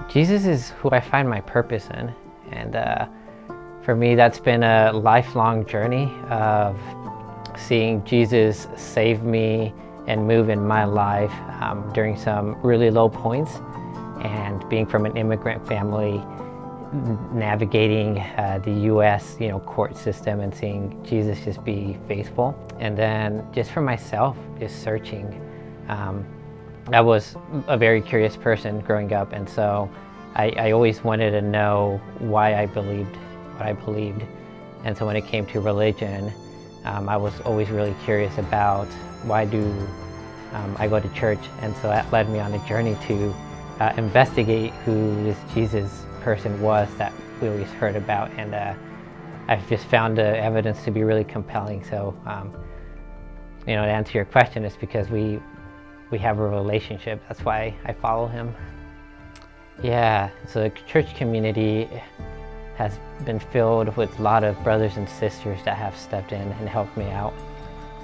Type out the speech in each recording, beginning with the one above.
Jesus is who I find my purpose in, and for me that's been a lifelong journey of seeing Jesus save me and move in my life during some really low points, and being from an immigrant family, navigating the U.S. court system and seeing Jesus just be faithful. And then just for myself, just searching. I was a very curious person growing up, and so I always wanted to know why I believed what I believed. And so when it came to religion, I was always really curious about why do I go to church, and so that led me on a journey to investigate who this Jesus person was that we always heard about, and I've just found the evidence to be really compelling. So to answer your question, it's because we have a relationship. That's why I follow him. Yeah, so the church community has been filled with a lot of brothers and sisters that have stepped in and helped me out.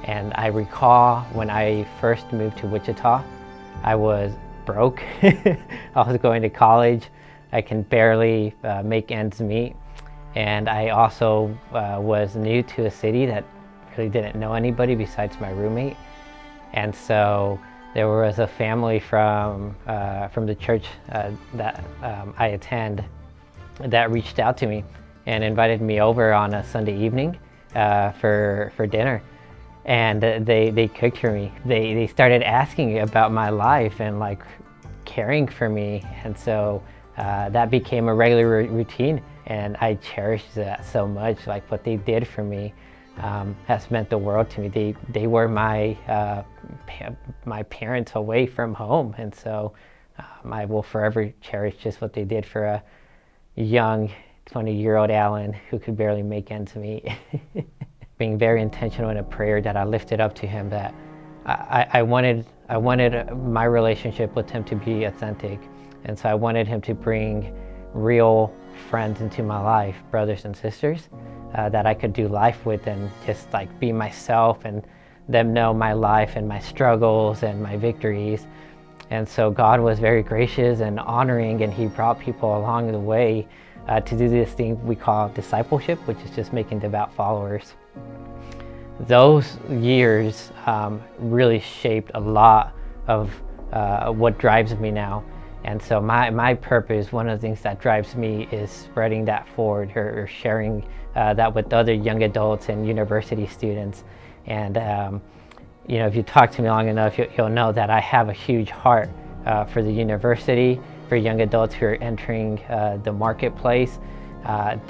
And I recall when I first moved to Wichita, I was broke. I was going to college. I can barely make ends meet. And I also was new to a city that really didn't know anybody besides my roommate. And so there was a family from the church that I attend that reached out to me and invited me over on a Sunday evening for dinner. And they cooked for me. They started asking about my life and like caring for me. And so that became a regular routine. And I cherished that so much. Like what they did for me has meant the world to me. They were my parents away from home, and so I will forever cherish just what they did for a young 20-year-old Alan who could barely make ends meet. Being very intentional in a prayer that I lifted up to him, that I wanted my relationship with him to be authentic, and so I wanted him to bring real friends into my life, brothers and sisters, that I could do life with and just like be myself, and them know my life and my struggles and my victories. And so God was very gracious and honoring, and he brought people along the way to do this thing we call discipleship, which is just making devout followers. Those years really shaped a lot of what drives me now. And so my purpose, one of the things that drives me, is spreading that forward, or sharing that with other young adults and university students. And if you talk to me long enough, you'll know that I have a huge heart for the university, for young adults who are entering the marketplace,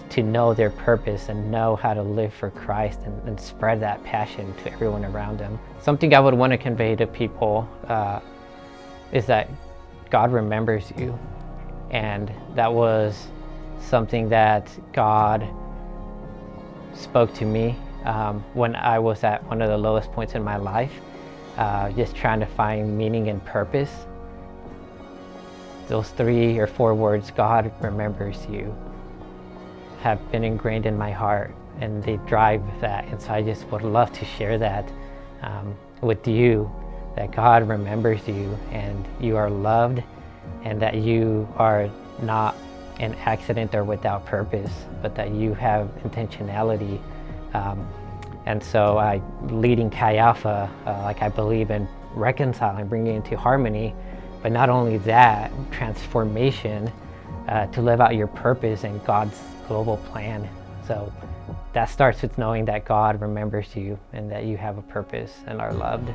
to know their purpose and know how to live for Christ, and spread that passion to everyone around them. Something I would want to convey to people is that God remembers you, and that was something that God spoke to me when I was at one of the lowest points in my life, just trying to find meaning and purpose. Those 3 or 4 words, God remembers you, have been ingrained in my heart, and they drive that. And so I just would love to share that with you, that God remembers you, and you are loved, and that you are not an accident or without purpose, but that you have intentionality. And so leading Chi Alpha, I believe in reconciling, bringing it into harmony, but not only that, transformation to live out your purpose and God's global plan. So that starts with knowing that God remembers you and that you have a purpose and are loved.